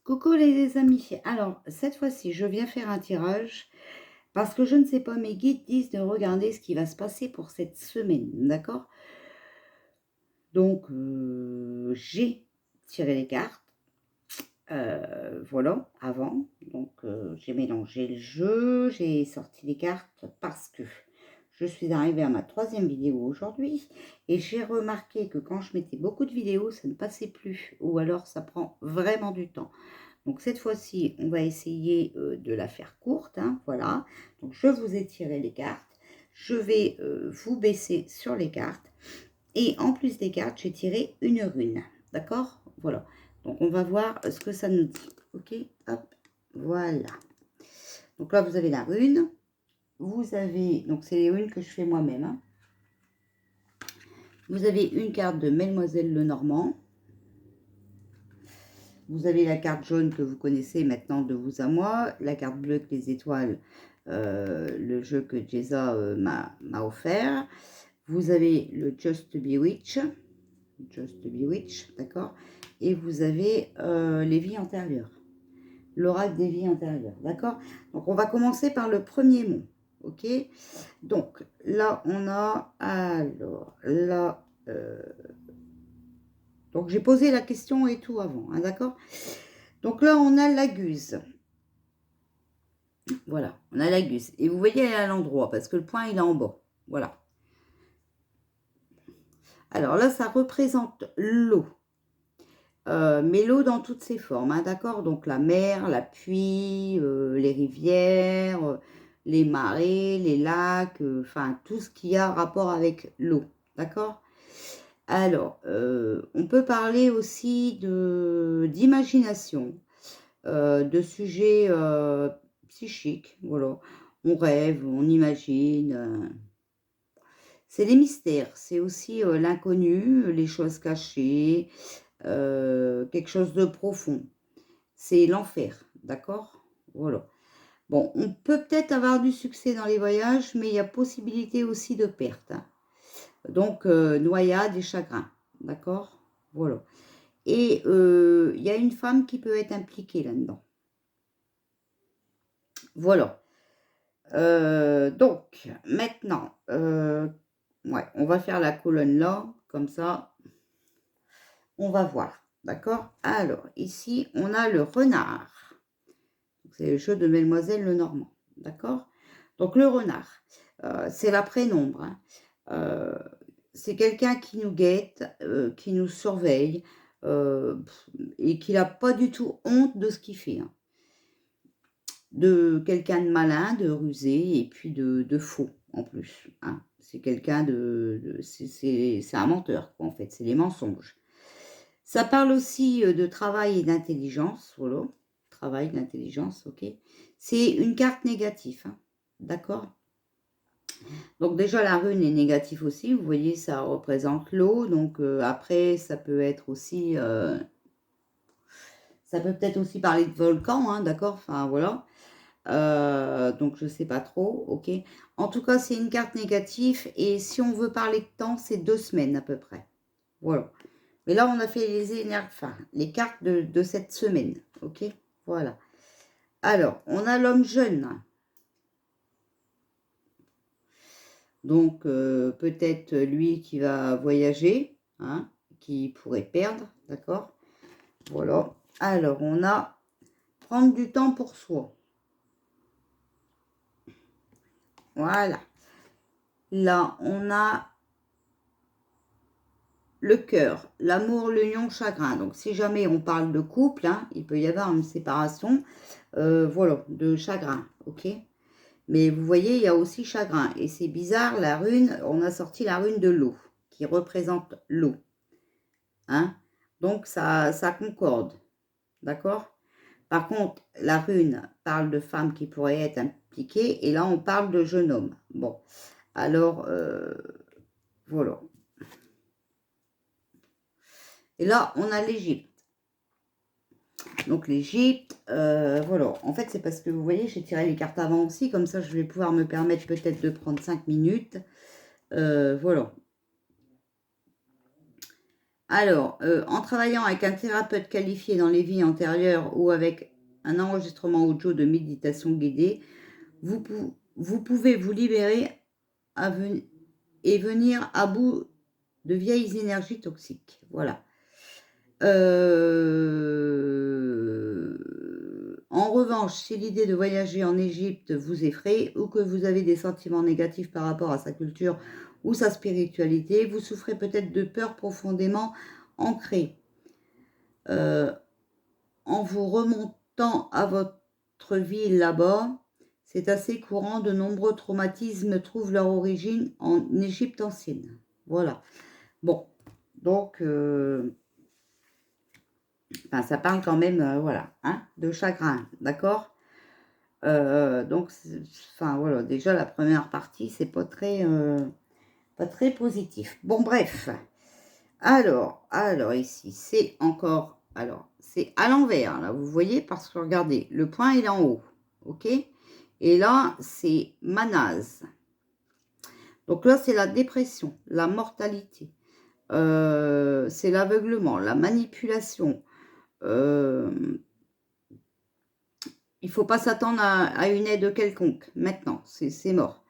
Coucou les amis, alors cette fois-ci je viens faire un tirage parce que je ne sais pas, mes guides disent de regarder ce qui va se passer pour cette semaine, d'accord? Donc j'ai tiré les cartes, voilà, avant, donc j'ai mélangé le jeu, j'ai sorti les cartes parce que je suis arrivée à ma 3e vidéo aujourd'hui et j'ai remarqué que quand je mettais beaucoup de vidéos, ça ne passait plus ou alors ça prend vraiment du temps. Donc cette fois-ci, on va essayer de la faire courte, hein, voilà. Donc je vous ai tiré les cartes. Je vais vous baisser sur les cartes. Et en plus des cartes, j'ai tiré une rune. D'accord? Voilà. Donc on va voir ce que ça nous dit. Ok? Hop. Voilà. Donc là, vous avez la rune. Vous avez... Donc c'est les runes que je fais moi-même. Hein. Vous avez une carte de Mademoiselle Lenormand. Vous avez la carte jaune que vous connaissez maintenant de vous à moi, la carte bleue que les étoiles, le jeu que Jeza m'a offert. Vous avez le Just Bewitch, d'accord. Et vous avez les vies antérieures, l'oracle des vies antérieures, d'accord. Donc on va commencer par le premier mot, ok. Donc là on a, alors là, donc j'ai posé la question et tout avant, hein, d'accord. Donc là, on a la guse. Voilà, on a la guse. Et vous voyez, elle est à l'endroit, parce que le point, il est en bas. Voilà. Alors là, ça représente l'eau. Mais l'eau dans toutes ses formes, hein, d'accord? Donc la mer, la pluie, les rivières, les marées, les lacs, enfin, tout ce qui a rapport avec l'eau, d'accord? Alors, on peut parler aussi d'imagination. De sujets psychiques, voilà. On rêve, on imagine. C'est les mystères, c'est aussi l'inconnu, les choses cachées, quelque chose de profond. C'est l'enfer, d'accord? Voilà. Bon, on peut peut-être avoir du succès dans les voyages, mais il y a possibilité aussi de perte. Hein. Donc, noyade et chagrin, d'accord? Voilà. Et il y a une femme qui peut être impliquée là-dedans. Voilà. Donc, maintenant, ouais, on va faire la colonne là, comme ça, on va voir, d'accord? Alors, ici, on a le renard. C'est le jeu de Mademoiselle Lenormand, d'accord? Donc, le renard, c'est la pénombre. Hein. C'est quelqu'un qui nous guette, qui nous surveille, et qui n'a pas du tout honte de ce qu'il fait. Hein. De quelqu'un de malin, de rusé, et puis de faux, en plus. Hein. C'est quelqu'un c'est un menteur, quoi, en fait, c'est les mensonges. Ça parle aussi de travail et d'intelligence, voilà. Travail, d'intelligence, ok. C'est une carte négative, hein. D'accord. Donc déjà, la rune est négative aussi, vous voyez, ça représente l'eau, donc après, ça peut être aussi... ça peut peut-être aussi parler de volcan, hein, d'accord, enfin, voilà. Donc je sais pas trop, ok. En tout cas, c'est une carte négative et si on veut parler de temps, c'est 2 semaines à peu près. Voilà. Mais là, on a fait les énergies, enfin, les cartes de cette semaine, ok. Voilà. Alors, on a l'homme jeune. Donc, peut-être lui qui va voyager, hein, qui pourrait perdre, d'accord. Voilà. Alors, on a prendre du temps pour soi. Voilà. Là, on a le cœur, l'amour, l'union, le chagrin. Donc, si jamais on parle de couple, hein, il peut y avoir une séparation, voilà, de chagrin, ok. Mais vous voyez, il y a aussi chagrin. Et c'est bizarre, la rune, on a sorti la rune de l'eau, qui représente l'eau. Hein. Donc, ça concorde, d'accord. Par contre, la rune parle de femmes qui pourraient être impliquées, et là, on parle de jeune homme. Bon, alors, voilà. Et là, on a l'Égypte. Donc l'Égypte, voilà. En fait, c'est parce que vous voyez, j'ai tiré les cartes avant aussi. Comme ça, je vais pouvoir me permettre peut-être de prendre 5 minutes. Voilà. Alors, en travaillant avec un thérapeute qualifié dans les vies antérieures ou avec un enregistrement audio de méditation guidée, vous pouvez vous libérer et venir à bout de vieilles énergies toxiques. Voilà. En revanche, si l'idée de voyager en Égypte vous effraie ou que vous avez des sentiments négatifs par rapport à sa culture ou sa spiritualité, vous souffrez peut-être de peurs profondément ancrées. En vous remontant à votre vie là-bas, c'est assez courant, de nombreux traumatismes trouvent leur origine en Égypte ancienne. Voilà. Bon, donc, ça parle quand même, voilà, hein, de chagrin, d'accord. Donc, voilà, déjà la première partie, c'est pas très positif. Bon, bref. Alors ici, c'est encore, alors, c'est à l'envers, là, vous voyez, parce que regardez, le point, il est en haut, ok? Et là, c'est Manaz. Donc là, c'est la dépression, la mortalité, c'est l'aveuglement, la manipulation. Il ne faut pas s'attendre à une aide quelconque, maintenant, c'est mort.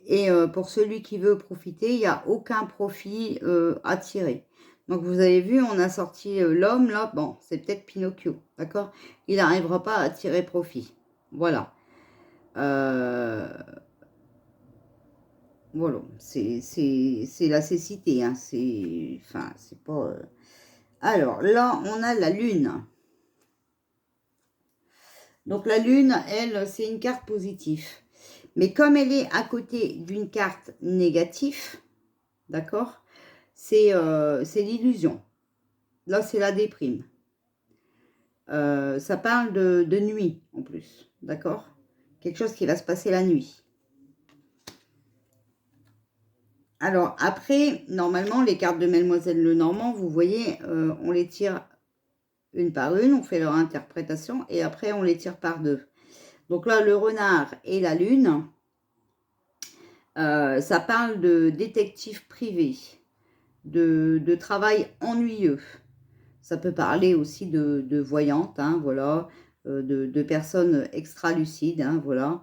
Et pour celui qui veut profiter, il n'y a aucun profit à tirer. Donc vous avez vu, on a sorti l'homme, là, bon, c'est peut-être Pinocchio, d'accord? Il n'arrivera pas à tirer profit. Voilà. Voilà, c'est la cécité, hein, c'est pas... Alors, là, on a la lune. Donc la lune, elle, c'est une carte positive. Mais comme elle est à côté d'une carte négative, d'accord, c'est l'illusion. Là, c'est la déprime. Ça parle de nuit, en plus, d'accord? Quelque chose qui va se passer la nuit. Alors, après, normalement, les cartes de Mademoiselle Lenormand, vous voyez, on les tire une par une, on fait leur interprétation, et après, on les tire par deux. Donc là, le renard et la lune, ça parle de détective privé, de travail ennuyeux. Ça peut parler aussi de voyantes, hein, voilà, de personnes extra-lucides, hein, voilà.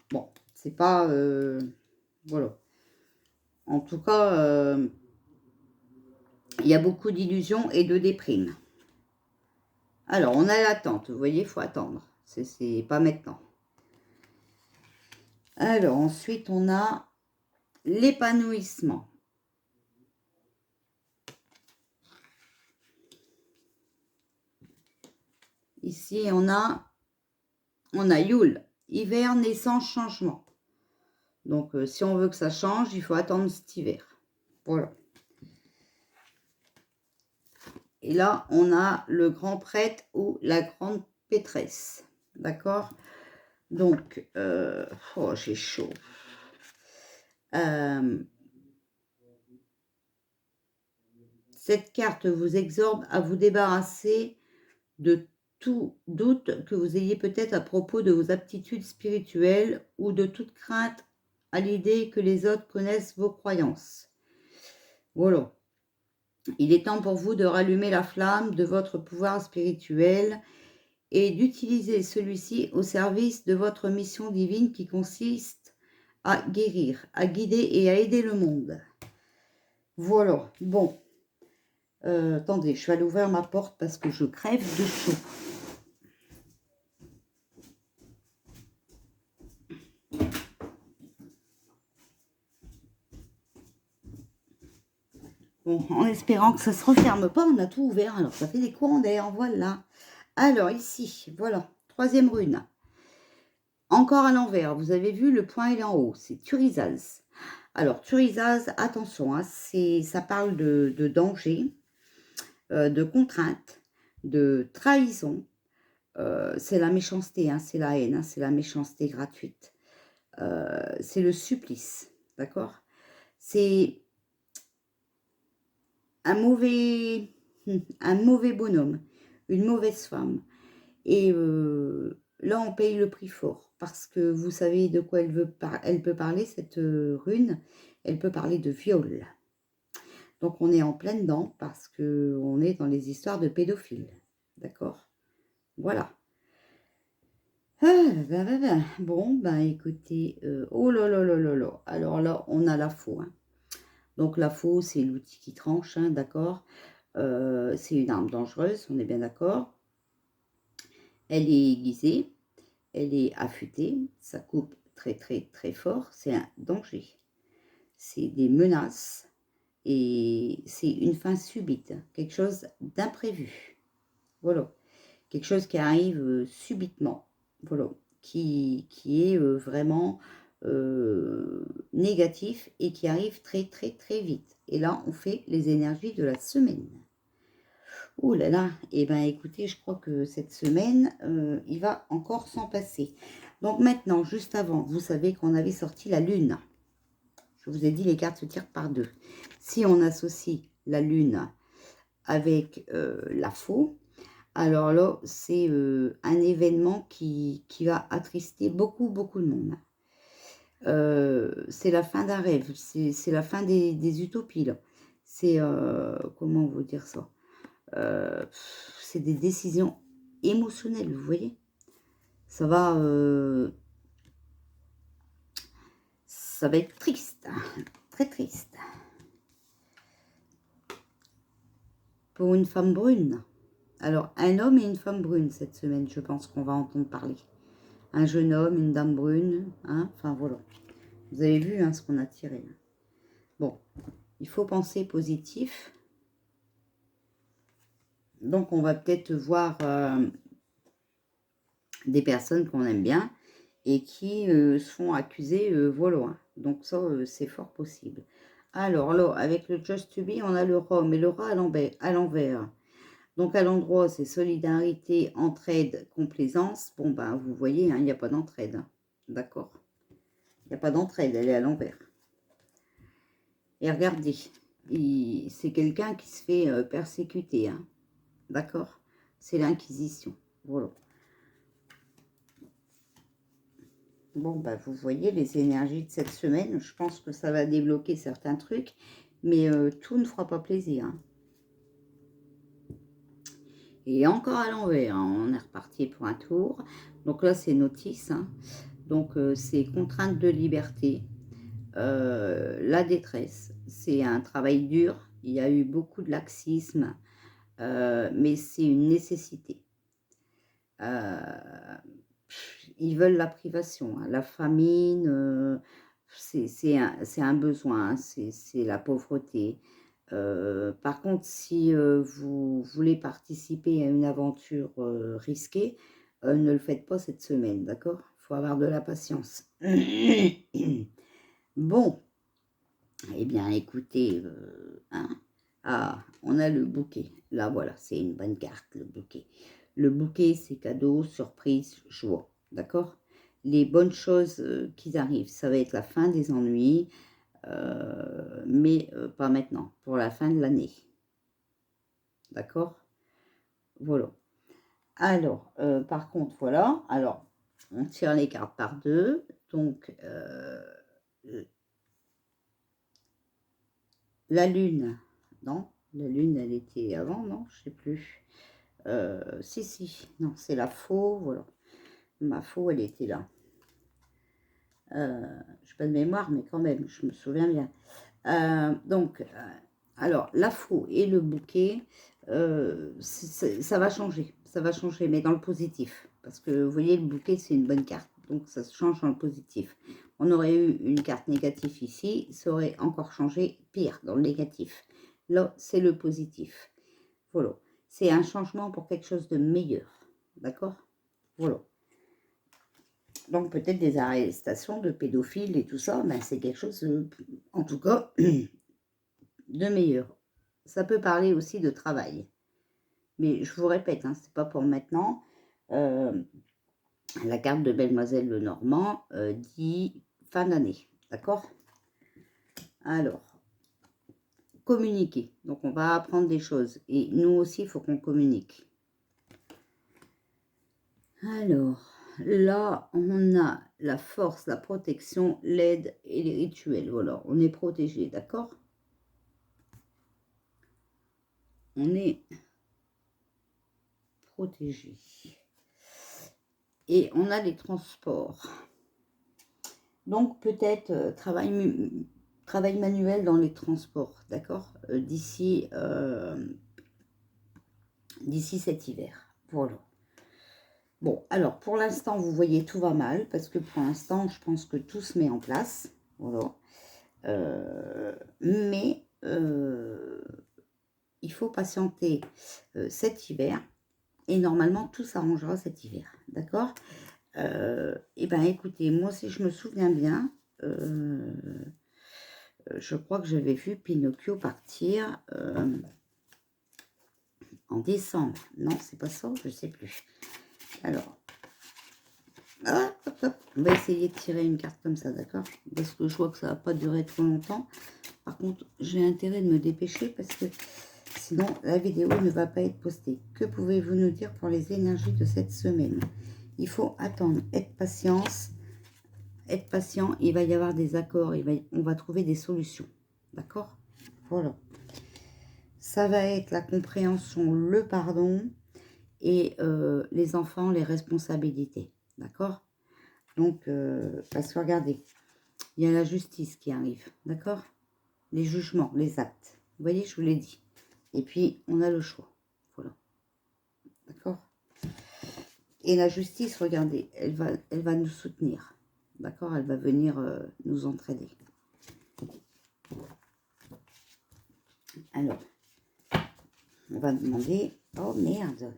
Bon, c'est pas... voilà. En tout cas, il y a beaucoup d'illusions et de déprime. Alors, on a l'attente, vous voyez, il faut attendre. C'est pas maintenant. Alors, ensuite, on a l'épanouissement. Ici, on a Yule, hiver naissant changement. Donc, si on veut que ça change, il faut attendre cet hiver. Voilà. Et là, on a le grand prêtre ou la grande pétresse. D'accord? Donc, oh, j'ai chaud. Cette carte vous exhorte à vous débarrasser de tout doute que vous ayez peut-être à propos de vos aptitudes spirituelles ou de toute crainte à l'idée que les autres connaissent vos croyances. Voilà. Il est temps pour vous de rallumer la flamme de votre pouvoir spirituel et d'utiliser celui-ci au service de votre mission divine qui consiste à guérir, à guider et à aider le monde. Voilà. Bon. Attendez, je vais aller ouvrir ma porte parce que je crève de chaud. Bon, en espérant que ça ne se referme pas, on a tout ouvert. Alors, ça fait des courants d'air, voilà. Alors, ici, voilà, troisième rune. Encore à l'envers, vous avez vu, le point il est en haut, c'est Thurisaz. Alors, Thurisaz, attention, hein, ça parle de danger, de contrainte, de trahison. C'est la méchanceté, hein, c'est la haine, hein, c'est la méchanceté gratuite. C'est le supplice, d'accord? C'est un mauvais bonhomme, une mauvaise femme. Et là, on paye le prix fort, parce que vous savez de quoi elle peut parler, cette rune. Elle peut parler de viol. Donc, on est en plein dedans parce qu'on est dans les histoires de pédophiles. D'accord? Voilà. Ah, bon, écoutez, oh là là là là là. Alors là, on a la faux, hein. Donc, la faux, c'est l'outil qui tranche, hein, d'accord? C'est une arme dangereuse, on est bien d'accord. Elle est aiguisée, elle est affûtée, ça coupe très très très fort, c'est un danger. C'est des menaces et c'est une fin subite, quelque chose d'imprévu. Voilà, quelque chose qui arrive subitement, voilà, qui est vraiment négatif et qui arrive très très très vite. Et là, on fait les énergies de la semaine. Oh là là, eh bien écoutez, je crois que cette semaine, il va encore s'en passer. Donc maintenant, juste avant, vous savez qu'on avait sorti la lune. Je vous ai dit, les cartes se tirent par deux. Si on associe la lune avec la faux, alors là, c'est un événement qui va attrister beaucoup, beaucoup de monde. C'est la fin d'un rêve, c'est la fin des utopies, là. C'est, comment vous dire ça? C'est des décisions émotionnelles, vous voyez? Ça va être triste, hein, très triste. Pour une femme brune. Alors, un homme et une femme brune cette semaine, je pense qu'on va entendre parler. Un jeune homme, une dame brune, hein, enfin voilà. Vous avez vu hein, ce qu'on a tiré. Bon, il faut penser positif. Donc, on va peut-être voir des personnes qu'on aime bien et qui se font accuser voilà. Donc, ça, c'est fort possible. Alors là, avec le Just to Be, on a le Rhum et le rat à l'envers. Donc, à l'endroit, c'est solidarité, entraide, complaisance. Bon, vous voyez, hein, il n'y a pas d'entraide. Hein. D'accord? Il n'y a pas d'entraide, elle est à l'envers. Et regardez, c'est quelqu'un qui se fait persécuter. Hein. D'accord? C'est l'Inquisition. Voilà. Bon, vous voyez les énergies de cette semaine. Je pense que ça va débloquer certains trucs. Mais tout ne fera pas plaisir. Hein. Et encore à l'envers. Hein. On est reparti pour un tour. Donc là, c'est notice. Hein. Donc, c'est contrainte de liberté. La détresse. C'est un travail dur. Il y a eu beaucoup de laxisme. Mais c'est une nécessité. Ils veulent la privation, hein. La famine, c'est un besoin, hein. C'est la pauvreté. Par contre, si vous voulez participer à une aventure risquée, ne le faites pas cette semaine, d'accord? Il faut avoir de la patience. Bon, eh bien, écoutez, hein. Ah, on a le bouquet. Là, voilà, c'est une bonne carte, le bouquet. Le bouquet, c'est cadeau, surprise, joie. D'accord? Les bonnes choses qui arrivent, ça va être la fin des ennuis, mais pas maintenant, pour la fin de l'année. D'accord? Voilà. Alors, par contre, voilà. Alors, on tire les cartes par deux. Donc, la lune. Non, la lune, elle était avant, non? Je sais plus. Si. Non, c'est la faux, voilà. Ma faux, elle était là. Je n'ai pas de mémoire, mais quand même, je me souviens bien. Donc, alors, la faux et le bouquet, ça va changer. Ça va changer, mais dans le positif. Parce que, vous voyez, le bouquet, c'est une bonne carte. Donc, ça se change dans le positif. On aurait eu une carte négative ici, ça aurait encore changé pire, dans le négatif. Là, c'est le positif. Voilà. C'est un changement pour quelque chose de meilleur. D'accord? Voilà. Donc, peut-être des arrestations de pédophiles et tout ça, c'est quelque chose, en tout cas, de meilleur. Ça peut parler aussi de travail. Mais je vous répète, hein, c'est pas pour maintenant. La carte de Mademoiselle Lenormand dit fin d'année. D'accord? Alors, communiquer. Donc, on va apprendre des choses. Et nous aussi, il faut qu'on communique. Alors, là, on a la force, la protection, l'aide et les rituels. Voilà, on est protégé, d'accord? on est protégé. Et on a les transports. Donc peut-être travail manuel dans les transports, d'accord, d'ici cet hiver. Voilà. Bon, alors pour l'instant, vous voyez, tout va mal, parce que pour l'instant, je pense que tout se met en place. Voilà. Mais il faut patienter cet hiver, et normalement, tout s'arrangera cet hiver. D'accord? Et ben écoutez, moi, si je me souviens bien, je crois que j'avais vu Pinocchio partir en décembre. Non, c'est pas ça, je sais plus. Alors, hop, hop, hop. On va essayer de tirer une carte comme ça, d'accord? Parce que je vois que ça va pas durer trop longtemps. Par contre, j'ai intérêt de me dépêcher parce que sinon, la vidéo ne va pas être postée. Que pouvez-vous nous dire pour les énergies de cette semaine? Il faut attendre, être patient, il va y avoir des accords, on va trouver des solutions. D'accord? Voilà. Ça va être la compréhension, le pardon et les enfants, les responsabilités. D'accord? Donc, parce que regardez, il y a la justice qui arrive. D'accord? Les jugements, les actes. Vous voyez, je vous l'ai dit. Et puis, on a le choix. Voilà. D'accord? Et la justice, regardez, elle va nous soutenir. D'accord? Elle va venir nous entraider. Alors, on va demander... Oh, merde!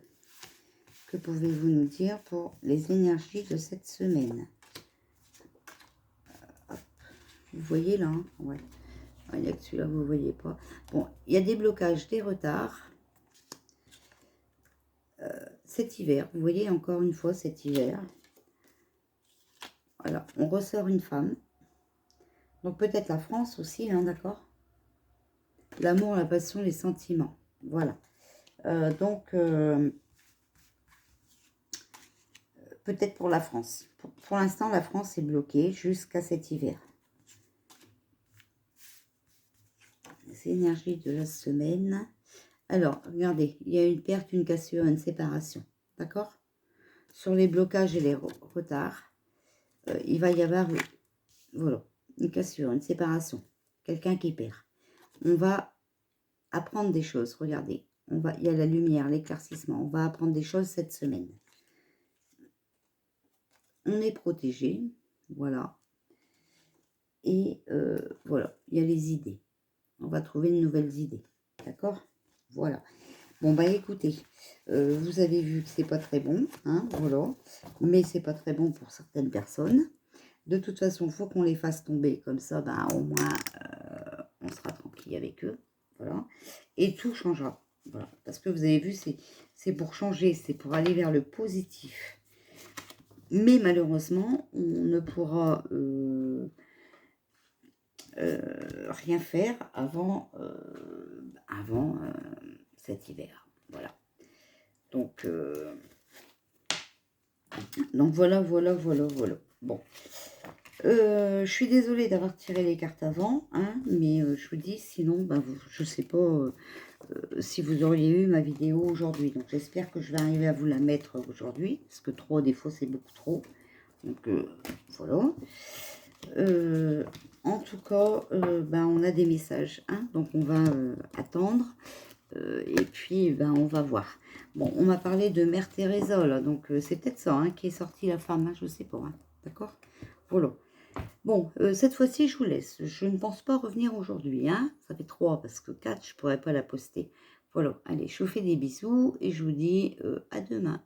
Que pouvez-vous nous dire pour les énergies de cette semaine? Vous voyez là, hein? Ouais. Il n'y a que celui-là, vous ne voyez pas. Bon, il y a des blocages, des retards. Cet hiver, vous voyez encore une fois cet hiver. Voilà, on ressort une femme. Donc peut-être la France aussi, hein, d'accord? L'amour, la passion, les sentiments. Voilà. Donc, peut-être pour la France. Pour l'instant, la France est bloquée jusqu'à cet hiver. Les énergies de la semaine. Alors, regardez, il y a une perte, une cassure, une séparation. D'accord? Sur les blocages et les retards, il va y avoir, voilà, une cassure, une séparation. Quelqu'un qui perd. On va apprendre des choses. Regardez, il y a la lumière, l'éclaircissement. On va apprendre des choses cette semaine. On est protégé. Voilà. Et voilà, il y a les idées. On va trouver de nouvelles idées. D'accord? Voilà. Bon, bah écoutez, vous avez vu que c'est pas très bon, hein, voilà. Mais c'est pas très bon pour certaines personnes. De toute façon, il faut qu'on les fasse tomber. Comme ça, ben, au moins, on sera tranquille avec eux. Voilà. Et tout changera. Voilà. Parce que vous avez vu, c'est pour changer, c'est pour aller vers le positif. Mais malheureusement, on ne pourra rien faire avant cet hiver. Voilà. Donc voilà. Bon. Je suis désolée d'avoir tiré les cartes avant, hein, mais je vous dis, sinon, ben, je ne sais pas si vous auriez eu ma vidéo aujourd'hui. Donc j'espère que je vais arriver à vous la mettre aujourd'hui, parce que trop, des fois, c'est beaucoup trop. Donc voilà. En tout cas, ben, on a des messages, hein, donc on va attendre. Et puis, ben, on va voir. Bon, on m'a parlé de Mère Teresa, là, donc c'est peut-être ça hein, qui est sorti la femme, hein, je ne sais pas. Hein, d'accord? Voilà. Bon, cette fois-ci, je vous laisse. Je ne pense pas revenir aujourd'hui. Hein. Ça fait 3 parce que 4, je ne pourrais pas la poster. Voilà, allez, je vous fais des bisous et je vous dis à demain.